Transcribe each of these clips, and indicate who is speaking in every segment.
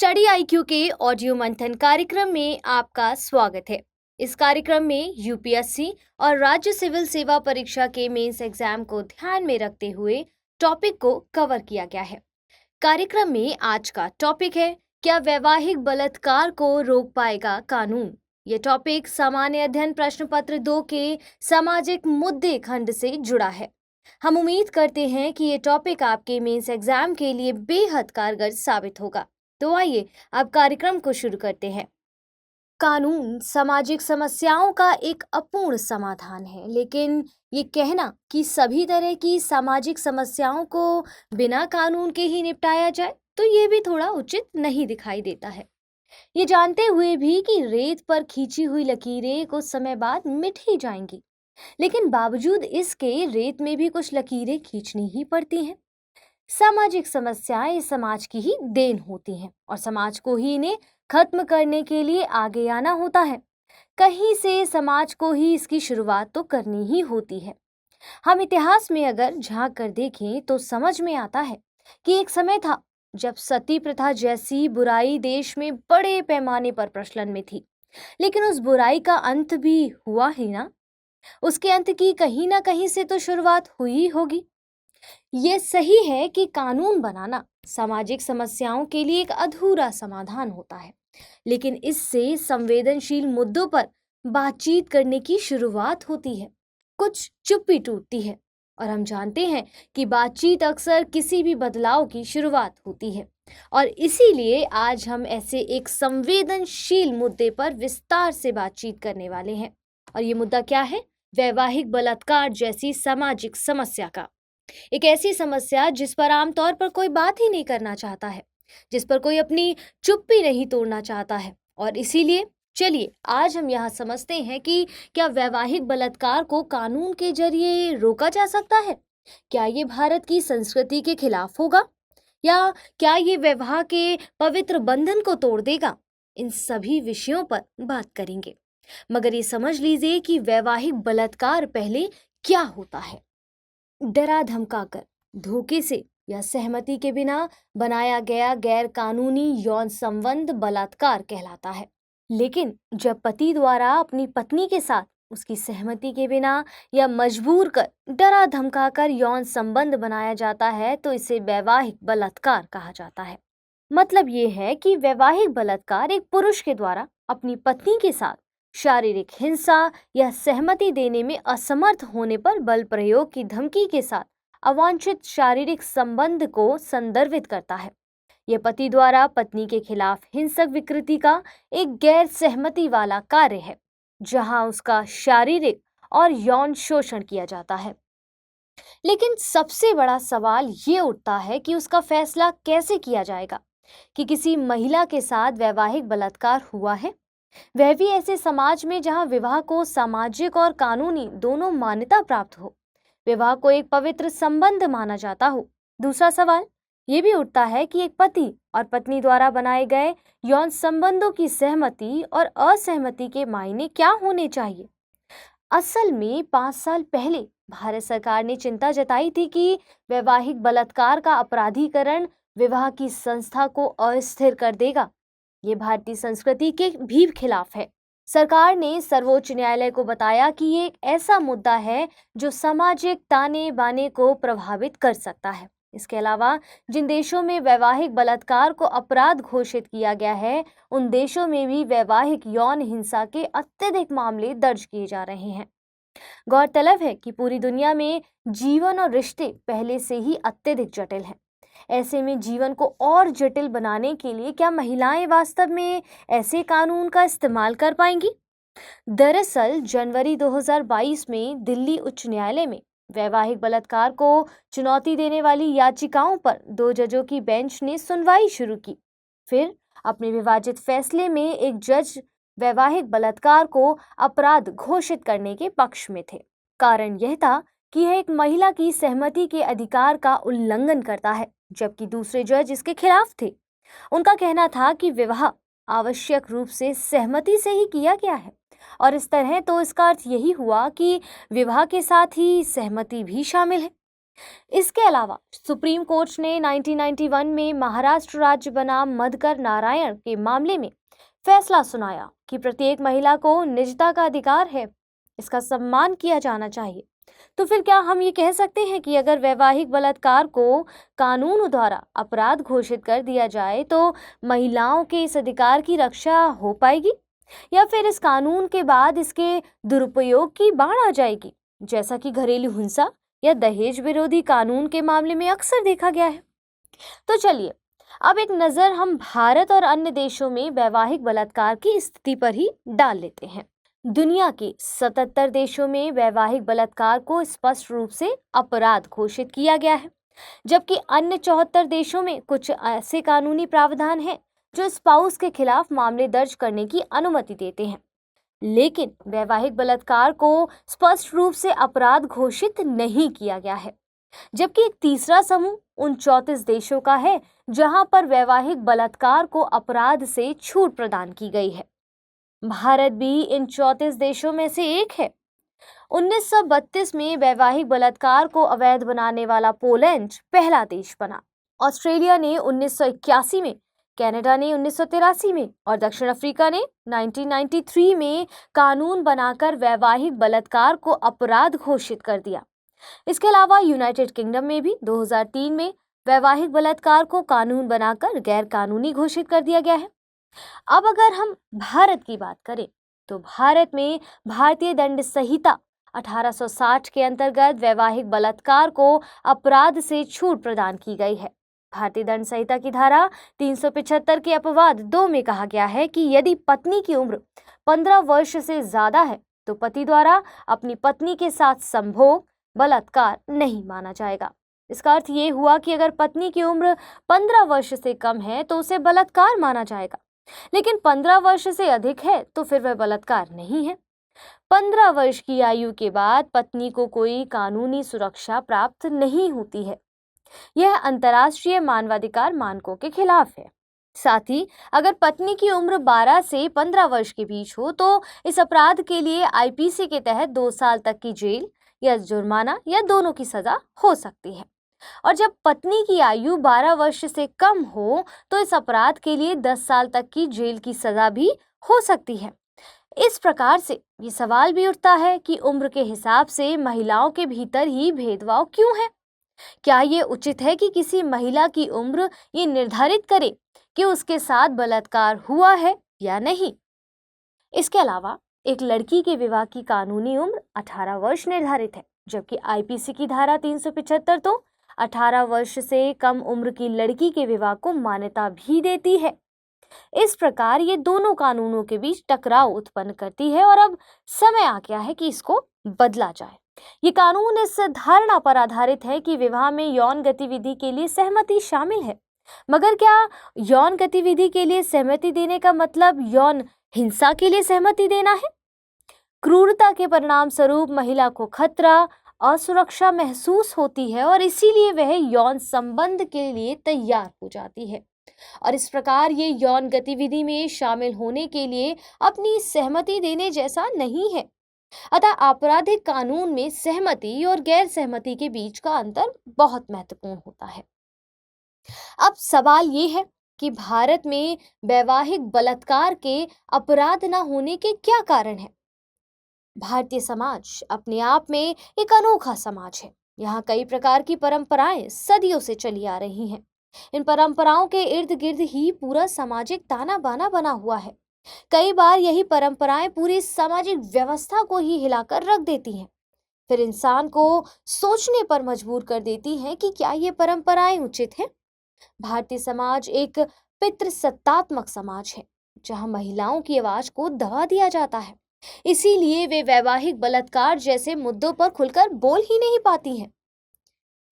Speaker 1: Study IQ के audio मंथन कार्यक्रम में आपका स्वागत है। इस कार्यक्रम में यूपीएससी और राज्य सिविल सेवा परीक्षा के मेंस एग्जाम को ध्यान में रखते हुए टॉपिक को कवर किया गया है। कार्यक्रम में आज का टॉपिक है, क्या वैवाहिक बलात्कार को रोक पाएगा कानून। ये टॉपिक सामान्य अध्ययन प्रश्न पत्र 2 के सामाजिक मुद्दे खंड से जुड़ा है। हम उम्मीद करते हैं कि ये टॉपिक आपके मेंस एग्जाम के लिए बेहद कारगर साबित होगा। तो आइए अब कार्यक्रम को शुरू करते हैं। कानून सामाजिक समस्याओं का एक अपूर्ण समाधान है, लेकिन ये कहना कि सभी तरह की सामाजिक समस्याओं को बिना कानून के ही निपटाया जाए, तो ये भी थोड़ा उचित नहीं दिखाई देता है। ये जानते हुए भी कि रेत पर खींची हुई लकीरें कुछ समय बाद मिट ही जाएंगी, लेकिन बावजूद इसके रेत में भी कुछ लकीरें खींचनी ही पड़ती हैं। सामाजिक समस्याएं समाज की ही देन होती हैं और समाज को ही इन्हें खत्म करने के लिए आगे आना होता है। कहीं से समाज को ही इसकी शुरुआत तो करनी ही होती है। हम इतिहास में अगर झांक कर देखें तो समझ में आता है कि एक समय था जब सती प्रथा जैसी बुराई देश में बड़े पैमाने पर प्रचलन में थी, लेकिन उस बुराई का अंत भी हुआ ही ना। उसके अंत की कहीं ना कहीं से तो शुरुआत हुई ही होगी। ये सही है कि कानून बनाना सामाजिक समस्याओं के लिए एक अधूरा समाधान होता है, लेकिन इससे संवेदनशील मुद्दों पर बातचीत करने की शुरुआत होती है, कुछ चुप्पी टूटती है और हम जानते हैं कि बातचीत अक्सर किसी भी बदलाव की शुरुआत होती है। और इसीलिए आज हम ऐसे एक संवेदनशील मुद्दे पर विस्तार से बातचीत करने वाले हैं। और ये मुद्दा क्या है? वैवाहिक बलात्कार जैसी सामाजिक समस्या का। एक ऐसी समस्या जिस पर आमतौर पर कोई बात ही नहीं करना चाहता है, जिस पर कोई अपनी चुप्पी नहीं तोड़ना चाहता है। और इसीलिए चलिए आज हम यहाँ समझते हैं कि क्या वैवाहिक बलात्कार को कानून के जरिए रोका जा सकता है? क्या ये भारत की संस्कृति के खिलाफ होगा, या क्या ये विवाह के पवित्र बंधन को तोड़ देगा? इन सभी विषयों पर बात करेंगे, मगर ये समझ लीजिए कि वैवाहिक बलात्कार पहले क्या होता है। डरा धमकाकर, धोखे से या सहमति के बिना बनाया गया गैर कानूनी यौन संबंध बलात्कार कहलाता है। लेकिन जब पति द्वारा अपनी पत्नी के साथ उसकी सहमति के बिना या मजबूर कर डरा धमकाकर यौन संबंध बनाया जाता है, तो इसे वैवाहिक बलात्कार कहा जाता है। मतलब ये है कि वैवाहिक बलात्कार एक पुरुष के द्वारा अपनी पत्नी के साथ शारीरिक हिंसा या सहमति देने में असमर्थ होने पर बल प्रयोग की धमकी के साथ अवांछित शारीरिक संबंध को संदर्भित करता है। यह पति द्वारा पत्नी के खिलाफ हिंसक विकृति का एक गैर सहमति वाला कार्य है, जहां उसका शारीरिक और यौन शोषण किया जाता है। लेकिन सबसे बड़ा सवाल ये उठता है कि उसका फैसला कैसे किया जाएगा कि किसी महिला के साथ वैवाहिक बलात्कार हुआ है, वह भी ऐसे समाज में जहां विवाह को सामाजिक और कानूनी दोनों मान्यता प्राप्त हो, विवाह को एक पवित्र संबंध माना जाता हो। दूसरा सवाल ये भी उठता है कि एक पति और पत्नी द्वारा बनाए गए यौन संबंधों की सहमति और असहमति के मायने क्या होने चाहिए। असल में 5 साल पहले भारत सरकार ने चिंता जताई थी कि वैवाहिक बलात्कार का अपराधीकरण विवाह की संस्था को अस्थिर कर देगा। ये भारतीय संस्कृति के भी खिलाफ है। सरकार ने सर्वोच्च न्यायालय को बताया कि ये एक ऐसा मुद्दा है जो सामाजिक ताने बाने को प्रभावित कर सकता है। इसके अलावा जिन देशों में वैवाहिक बलात्कार को अपराध घोषित किया गया है, उन देशों में भी वैवाहिक यौन हिंसा के अत्यधिक मामले दर्ज किए जा रहे हैं। गौरतलब है कि पूरी दुनिया में जीवन और रिश्ते पहले से ही अत्यधिक जटिल हैं। ऐसे में जीवन को और जटिल बनाने के लिए क्या महिलाएं वास्तव में ऐसे कानून का इस्तेमाल कर पाएंगी? दरअसल जनवरी 2022 में दिल्ली उच्च न्यायालय में वैवाहिक बलात्कार को चुनौती देने वाली याचिकाओं पर 2 जजों की बेंच ने सुनवाई शुरू की। फिर अपने विवादित फैसले में एक जज वैवाहिक बलात्कार को अपराध घोषित करने के पक्ष में थे। कारण यह था कि यह एक महिला की सहमति के अधिकार का उल्लंघन करता है, जबकि दूसरे जज इसके खिलाफ थे। उनका कहना था कि विवाह आवश्यक रूप से सहमति से ही किया गया है, और इस तरह तो इसका अर्थ यही हुआ कि विवाह के साथ ही सहमति भी शामिल है। इसके अलावा सुप्रीम कोर्ट ने 1991 में महाराष्ट्र राज्य बनाम मधुकर नारायण के मामले में फैसला सुनाया कि प्रत्येक महिला को निजता का अधिकार है, इसका सम्मान किया जाना चाहिए। तो फिर क्या हम ये कह सकते हैं कि अगर वैवाहिक बलात्कार को कानून द्वारा अपराध घोषित कर दिया जाए तो महिलाओं के इस अधिकार की रक्षा हो पाएगी, या फिर इस कानून के बाद इसके दुरुपयोग की बाढ़ आ जाएगी, जैसा कि घरेलू हिंसा या दहेज विरोधी कानून के मामले में अक्सर देखा गया है? तो चलिए अब एक नजर हम भारत और अन्य देशों में वैवाहिक बलात्कार की स्थिति पर ही डाल लेते हैं। दुनिया के 77 देशों में वैवाहिक बलात्कार को स्पष्ट रूप से अपराध घोषित किया गया है, जबकि अन्य 74 देशों में कुछ ऐसे कानूनी प्रावधान हैं जो स्पाउस के खिलाफ मामले दर्ज करने की अनुमति देते हैं। लेकिन वैवाहिक बलात्कार को स्पष्ट रूप से अपराध घोषित नहीं किया गया है, जबकि एक तीसरा समूह उन 34 देशों का है जहां पर वैवाहिक बलात्कार को अपराध से छूट प्रदान की गई है। भारत भी इन 34 देशों में से एक है। 1932 में वैवाहिक बलात्कार को अवैध बनाने वाला पोलैंड पहला देश बना। ऑस्ट्रेलिया ने 1981 में, कनाडा ने 1983 में और दक्षिण अफ्रीका ने 1993 में कानून बनाकर वैवाहिक बलात्कार को अपराध घोषित कर दिया। इसके अलावा यूनाइटेड किंगडम में भी 2003 में वैवाहिक बलात्कार को कानून बनाकर गैर कानूनी घोषित कर दिया गया है। अब अगर हम भारत की बात करें तो भारत में भारतीय दंड संहिता 1860 के अंतर्गत वैवाहिक बलात्कार को अपराध से छूट प्रदान की गई है। भारतीय दंड संहिता की धारा 375 के अपवाद 2 में कहा गया है कि यदि पत्नी की उम्र 15 वर्ष से ज्यादा है तो पति द्वारा अपनी पत्नी के साथ संभोग बलात्कार नहीं माना जाएगा। इसका अर्थ ये हुआ कि अगर पत्नी की उम्र 15 वर्ष से कम है तो उसे बलात्कार माना जाएगा, लेकिन 15 वर्ष से अधिक है तो फिर वह बलात्कार नहीं है। 15 वर्ष की आयु के बाद पत्नी को कोई कानूनी सुरक्षा प्राप्त नहीं होती है। यह अंतर्राष्ट्रीय मानवाधिकार मानकों के खिलाफ है। साथ ही अगर पत्नी की उम्र 12 से 15 वर्ष के बीच हो तो इस अपराध के लिए आईपीसी के तहत 2 साल तक की जेल या जुर्माना या दोनों की सजा हो सकती है। और जब पत्नी की आयु 12 वर्ष से कम हो तो इस अपराध के लिए 10 साल तक की जेल की सजा भी हो सकती है। इस प्रकार से ये सवाल भी उठता है कि उम्र के हिसाब से महिलाओं के भीतर ही भेदभाव क्यों है? क्या ये उचित है कि किसी महिला की उम्र ये निर्धारित करे कि उसके साथ बलात्कार हुआ है या नहीं? इसके अलावा एक लड़की के विवाह की कानूनी उम्र 18 वर्ष निर्धारित है, जबकि आईपीसी की धारा 375 तो 18 वर्ष से कम उम्र की लड़की के विवाह को मान्यता भी देती है। इस प्रकार ये दोनों कानूनों के बीच टकराव उत्पन्न करती है और अब समय आ गया है कि इसको बदला जाए। ये कानून इस धारणा पर आधारित है कि विवाह में यौन गतिविधि के लिए सहमति शामिल है, मगर क्या यौन गतिविधि के लिए सहमति देने का मतलब यौन हिंसा के लिए सहमति देना है? क्रूरता के परिणाम स्वरूप महिला को खतरा, असुरक्षा महसूस होती है और इसीलिए वह यौन संबंध के लिए तैयार हो जाती है और इस प्रकार ये यौन गतिविधि में शामिल होने के लिए अपनी सहमति देने जैसा नहीं है। अतः आपराधिक कानून में सहमति और गैर सहमति के बीच का अंतर बहुत महत्वपूर्ण होता है। अब सवाल ये है कि भारत में वैवाहिक बलात्कार के अपराध न होने के क्या कारण हैं? भारतीय समाज अपने आप में एक अनोखा समाज है। यहाँ कई प्रकार की परंपराएं सदियों से चली आ रही हैं। इन परंपराओं के इर्द गिर्द ही पूरा सामाजिक ताना बाना बना हुआ है। कई बार यही परंपराएं पूरी सामाजिक व्यवस्था को ही हिलाकर रख देती हैं, फिर इंसान को सोचने पर मजबूर कर देती हैं कि क्या ये परंपराएं उचित हैं। भारतीय समाज एक पितृसत्तात्मक समाज है, जहां महिलाओं की आवाज को दबा दिया जाता है। इसीलिए वे वैवाहिक बलात्कार जैसे मुद्दों पर खुलकर बोल ही नहीं पाती हैं।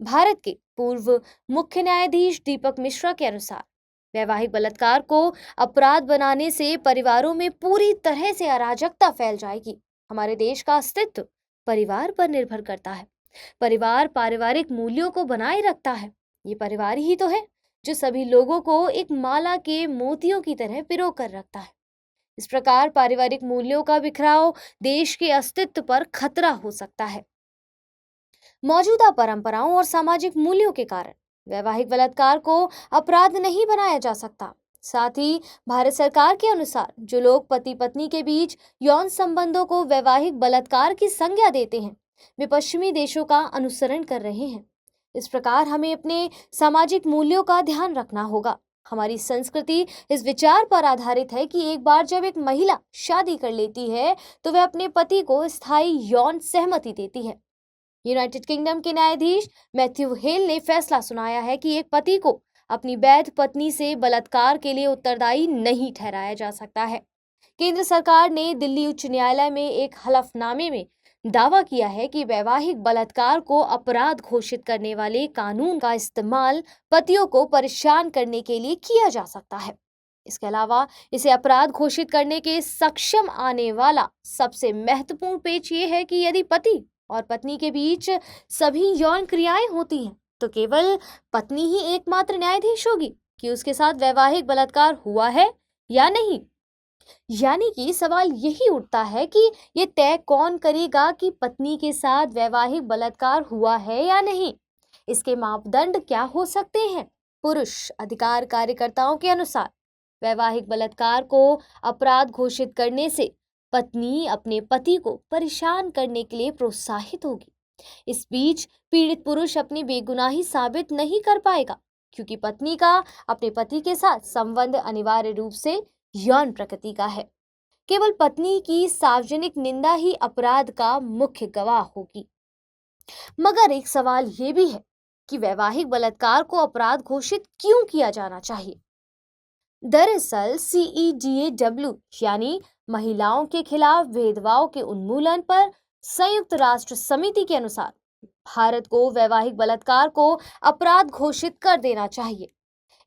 Speaker 1: भारत के पूर्व मुख्य न्यायाधीश दीपक मिश्रा के अनुसार वैवाहिक बलात्कार को अपराध बनाने से परिवारों में पूरी तरह से अराजकता फैल जाएगी। हमारे देश का अस्तित्व परिवार पर निर्भर करता है। परिवार पारिवारिक मूल्यों को बनाए रखता है। ये परिवार ही तो है जो सभी लोगों को एक माला के मोतियों की तरह पिरो कर रखता है। इस प्रकार पारिवारिक मूल्यों का बिखराव देश के अस्तित्व पर खतरा हो सकता है। मौजूदा परंपराओं और सामाजिक मूल्यों के कारण वैवाहिक बलात्कार को अपराध नहीं बनाया जा सकता। साथ ही भारत सरकार के अनुसार जो लोग पति पत्नी के बीच यौन संबंधों को वैवाहिक बलात्कार की संज्ञा देते हैं, वे पश्चिमी देशों का अनुसरण कर रहे हैं। इस प्रकार हमें अपने सामाजिक मूल्यों का ध्यान रखना होगा। हमारी संस्कृति इस विचार पर आधारित है कि एक बार जब एक महिला शादी कर लेती है तो वह अपने पति को स्थायी यौन सहमति देती है। यूनाइटेड किंगडम के न्यायाधीश मैथ्यू हेल ने फैसला सुनाया है कि एक पति को अपनी वैध पत्नी से बलात्कार के लिए उत्तरदायी नहीं ठहराया जा सकता है। केंद्र सरकार ने दिल्ली उच्च न्यायालय में एक हलफनामे में दावा किया है कि वैवाहिक बलात्कार को अपराध घोषित करने वाले कानून का इस्तेमाल पतियों को परेशान करने के लिए किया जा सकता है। इसके अलावा इसे अपराध घोषित करने के सक्षम आने वाला सबसे महत्वपूर्ण पेच ये है कि यदि पति और पत्नी के बीच सभी यौन क्रियाएं होती हैं तो केवल पत्नी ही एकमात्र न्यायाधीश होगी कि उसके साथ वैवाहिक बलात्कार हुआ है या नहीं। यानी कि सवाल यही उठता है कि ये तय कौन करेगा कि पत्नी के साथ वैवाहिक बलात्कार हुआ है या नहीं। इसके मापदंड क्या हो सकते हैं? पुरुष अधिकार कार्यकर्ताओं के अनुसार वैवाहिक बलात्कार को अपराध घोषित करने से पत्नी अपने पति को परेशान करने के लिए प्रोत्साहित होगी। इस बीच पीड़ित पुरुष अपनी बेगुनाही साबित नहीं कर पाएगा क्योंकि पत्नी का अपने पति के साथ संबंध अनिवार्य रूप से यौन प्रकृति का है। केवल पत्नी की सार्वजनिक निंदा ही अपराध का मुख्य गवाह होगी। मगर एक सवाल ये भी है कि वैवाहिक बलात्कार को अपराध घोषित क्यों किया जाना चाहिए। दरअसल CEDAW यानी महिलाओं के खिलाफ भेदभाव के उन्मूलन पर संयुक्त राष्ट्र समिति के अनुसार भारत को वैवाहिक बलात्कार को अपराध घोषित कर देना चाहिए।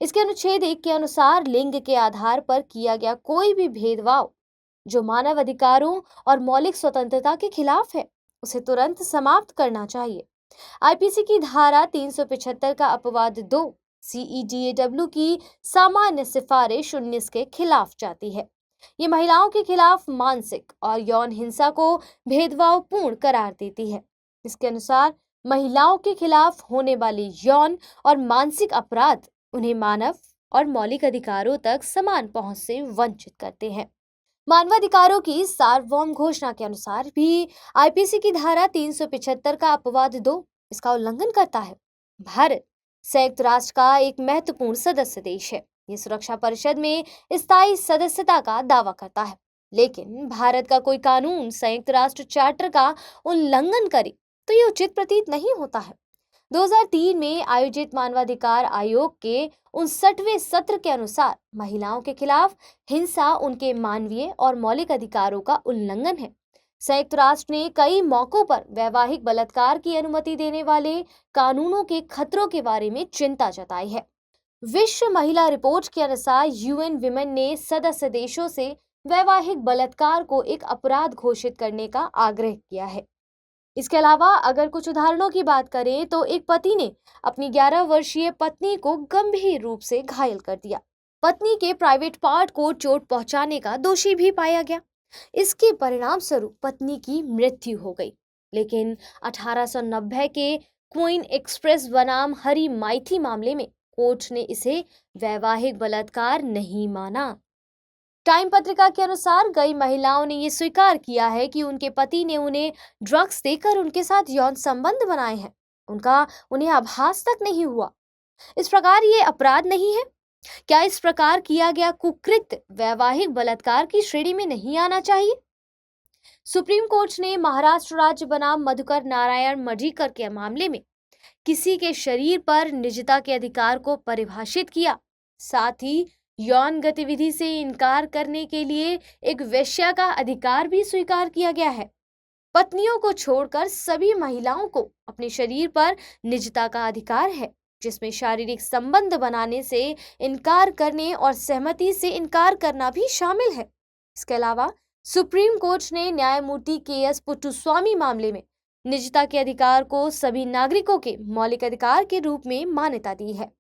Speaker 1: इसके अनुच्छेद 1 के अनुसार लिंग के आधार पर किया गया कोई भी भेदभाव जो मानव अधिकारों और मौलिक स्वतंत्रता के खिलाफ है उसे तुरंत समाप्त करना चाहिए। IPC की धारा 375 का अपवाद 2 CEDAW की सामान्य सिफारिश 19 के खिलाफ जाती है। ये महिलाओं के खिलाफ मानसिक और यौन हिंसा को भेदभावपूर्ण करार देती है। इसके अनुसार महिलाओं के खिलाफ होने वाले यौन और मानसिक अपराध उन्हें मानव और मौलिक अधिकारों तक समान पहुंच से वंचित करते हैं। मानवाधिकारों की सार्वभौम घोषणा के अनुसार भी IPC की धारा 375 का अपवाद 2 इसका उल्लंघन करता है। भारत संयुक्त राष्ट्र का एक महत्वपूर्ण सदस्य देश है। ये सुरक्षा परिषद में स्थायी सदस्यता का दावा करता है, लेकिन भारत का कोई कानून संयुक्त राष्ट्र चार्टर का उल्लंघन करे तो ये उचित प्रतीत नहीं होता है। 2003 में आयोजित मानवाधिकार आयोग के 59वें सत्र के अनुसार महिलाओं के खिलाफ हिंसा उनके मानवीय और मौलिक अधिकारों का उल्लंघन है। संयुक्त राष्ट्र ने कई मौकों पर वैवाहिक बलात्कार की अनुमति देने वाले कानूनों के खतरों के बारे में चिंता जताई है। विश्व महिला रिपोर्ट के अनुसार UN विमेन ने सदस्य देशों से वैवाहिक बलात्कार को एक अपराध घोषित करने का आग्रह किया है। इसके अलावा अगर कुछ उदाहरणों की बात करें तो एक पति ने अपनी 11 वर्षीय पत्नी को गंभीर रूप से घायल कर दिया। पत्नी के प्राइवेट पार्ट को चोट पहुंचाने का दोषी भी पाया गया। इसके परिणाम स्वरूप पत्नी की मृत्यु हो गई। लेकिन 1890 के क्वीन एक्सप्रेस बनाम हरी माइथी मामले में कोर्ट ने इसे वैवाहिक बलात्कार नहीं माना। टाइम पत्रिका के अनुसार कई महिलाओं ने यह स्वीकार किया है कि उनके पति ने उन्हें ड्रग्स देकर उनके साथ यौन संबंध बनाए हैं। उन्हें आभास तक नहीं हुआ। इस प्रकार ये अपराध नहीं है। क्या इस प्रकार किया गया कुकृत्य वैवाहिक बलात्कार की श्रेणी में नहीं आना चाहिए? सुप्रीम कोर्ट ने महाराष्ट्र राज्य बनाम मधुकर नारायण मजीकर के मामले में किसी के शरीर पर निजता के अधिकार को परिभाषित किया। साथ ही यौन गतिविधि से इनकार करने के लिए एक वेश्या का अधिकार भी स्वीकार किया गया है। पत्नियों को छोड़कर सभी महिलाओं को अपने शरीर पर निजता का अधिकार है, जिसमें शारीरिक संबंध बनाने से इनकार करने और सहमति से इनकार करना भी शामिल है। इसके अलावा सुप्रीम कोर्ट ने न्यायमूर्ति KS पुट्टुस्वामी मामले में निजता के अधिकार को सभी नागरिकों के मौलिक अधिकार के रूप में मान्यता दी है।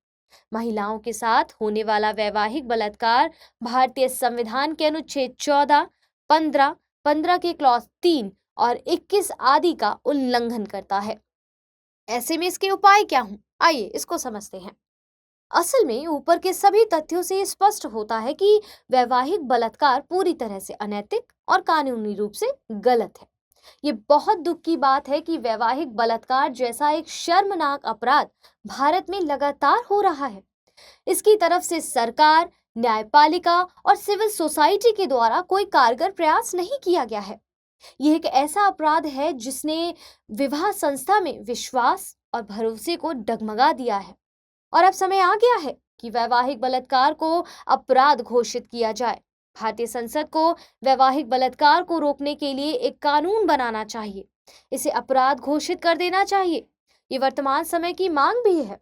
Speaker 1: महिलाओं के साथ होने वाला वैवाहिक बलात्कार भारतीय संविधान के अनुच्छेद 14, 15, 15 के क्लॉज 3 और 21 आदि का उल्लंघन करता है। ऐसे में इसके उपाय क्या हों? आइए इसको समझते हैं। असल में ऊपर के सभी तथ्यों से ये स्पष्ट होता है कि वैवाहिक बलात्कार पूरी तरह से अनैतिक और कानूनी रूप से गलत है। ये बहुत दुख की बात है कि वैवाहिक बलात्कार जैसा एक शर्मनाक अपराध भारत में लगातार हो रहा है। इसकी तरफ से सरकार, न्यायपालिका और सिविल सोसाइटी के द्वारा कोई कारगर प्रयास नहीं किया गया है। यह एक ऐसा अपराध है जिसने विवाह संस्था में विश्वास और भरोसे को डगमगा दिया है। और अब समय आ गया है कि वैवाहिक बलात्कार को अपराध घोषित किया जाए। भारतीय संसद को वैवाहिक बलात्कार को रोकने के लिए एक कानून बनाना चाहिए। इसे अपराध घोषित कर देना चाहिए। ये वर्तमान समय की मांग भी है।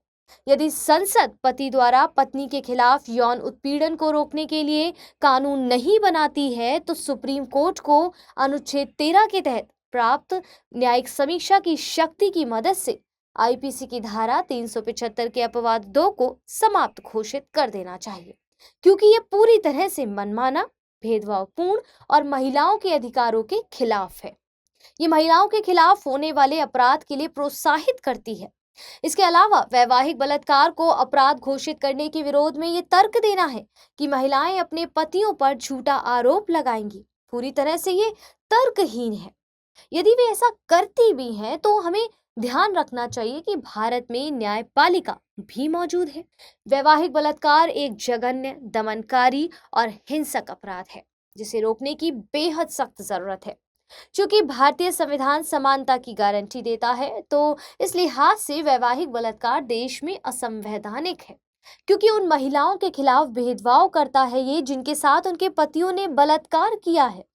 Speaker 1: यदि संसद पति द्वारा पत्नी के खिलाफ यौन उत्पीड़न को रोकने के लिए कानून नहीं बनाती है, तो सुप्रीम कोर्ट को अनुच्छेद 13 के तहत प्राप्त न्यायिक समीक्षा की शक्ति की मदद से आईपीसी की धारा 375 के अपवाद 2 को समाप्त घोषित कर देना चाहिए, क्योंकि ये पूरी तरह से मनमाना, भेदभावपूर्ण और महिलाओं के अधिकारों के खिलाफ है। ये महिलाओं के खिलाफ होने वाले अपराध के लिए प्रोत्साहित करती है। इसके अलावा वैवाहिक बलात्कार को अपराध घोषित करने के विरोध में ये तर्क देना है कि महिलाएं अपने पतियों पर झूठा आरोप लगाएंगी, पूरी तरह से ये तर्कहीन है। यदि वे ऐसा करती भी हैं, तो हमें ध्यान रखना चाहिए कि भारत में न्यायपालिका भी मौजूद है। वैवाहिक बलात्कार एक जघन्य, दमनकारी और हिंसक अपराध है, जिसे रोकने की बेहद सख्त जरूरत है। क्योंकि भारतीय संविधान समानता की गारंटी देता है, तो इस लिहाज से वैवाहिक बलात्कार देश में असंवैधानिक है, क्योंकि उन महिलाओं के खिलाफ भेदभाव करता है ये जिनके साथ उनके पतियों ने बलात्कार किया है।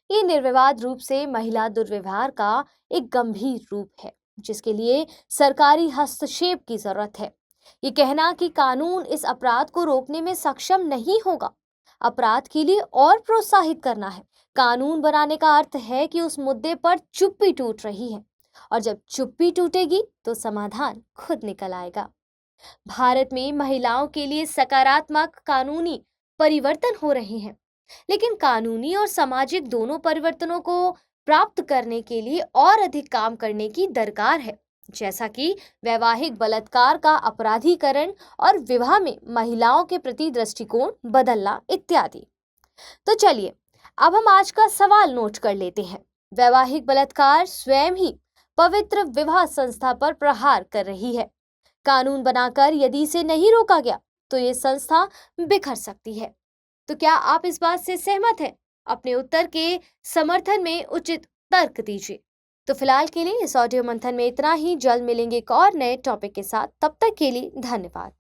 Speaker 1: ये निर्विवाद रूप से महिला दुर्व्यवहार का एक गंभीर रूप है, जिसके लिए सरकारी हस्तक्षेप की जरूरत है। ये कहना कि कानून इस अपराध को रोकने में सक्षम नहीं होगा, अपराध के लिए और प्रोत्साहित करना है। कानून बनाने का अर्थ है कि उस मुद्दे पर चुप्पी टूट रही है, और जब चुप्पी टूटेगी तो समाधान खुद निकल आएगा। भारत में महिलाओं के लिए सकारात्मक कानूनी परिवर्तन हो रहे हैं, लेकिन कानूनी और सामाजिक दोनों परिवर्तनों को प्राप्त करने के लिए और अधिक काम करने की दरकार है, जैसा कि वैवाहिक बलात्कार का अपराधीकरण और विवाह में महिलाओं के प्रति दृष्टिकोण बदलना इत्यादि। तो चलिए अब हम आज का सवाल नोट कर लेते हैं। वैवाहिक बलात्कार स्वयं ही पवित्र विवाह संस्था पर प्रहार कर रही है। कानून बनाकर यदि इसे नहीं रोका गया, तो ये संस्था बिखर सकती है। तो क्या आप इस बात से सहमत हैं? अपने उत्तर के समर्थन में उचित तर्क दीजिए। तो फिलहाल के लिए इस ऑडियो मंथन में इतना ही। जल्द मिलेंगे एक और नए टॉपिक के साथ। तब तक के लिए धन्यवाद।